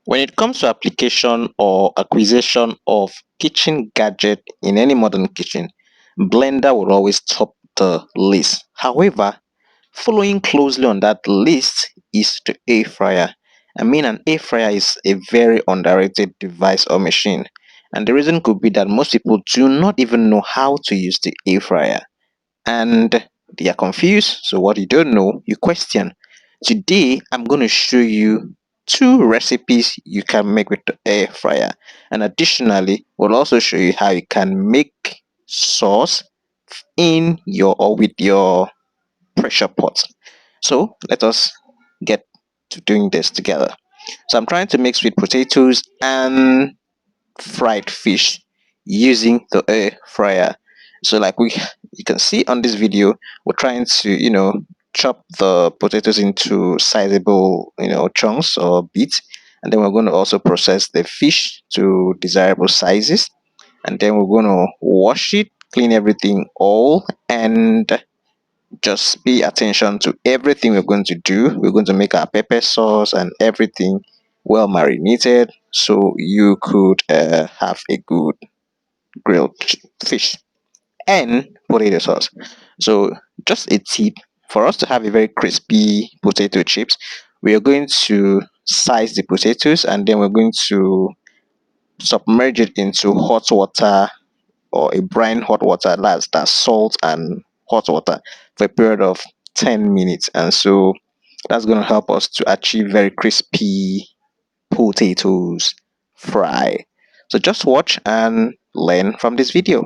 When it comes to application or acquisition of kitchen gadget in any modern kitchen, blender will always top the list. However, following closely on that list is the air fryer. I mean, an air fryer is a very underrated device or machine, and the reason could be that most people do not even know how to use the air fryer and they are confused. So, what you don't know, you question. Today, I'm going to show you two recipes you can make with the air fryer, and additionally, we'll also show you how you can make sauce in your or with your pressure pot. So, let us get to doing this together. So, I'm trying to make sweet potatoes and fried fish using the air fryer. So like you can see on this video, we're trying to chop the potatoes into sizable chunks or bits, and then we're going to also process the fish to desirable sizes, and then we're going to wash it, clean everything all, and just pay attention to everything we're going to do. We're going to make our pepper sauce and everything well marinated so you could have a good grilled fish and potato sauce. So, just a tip, for us to have a very crispy potato chips, we are going to slice the potatoes and then we're going to submerge it into hot water or a brine hot water, that's salt and hot water, for a period of 10 minutes. And so that's going to help us to achieve very crispy potatoes fry. So just watch and learn from this video.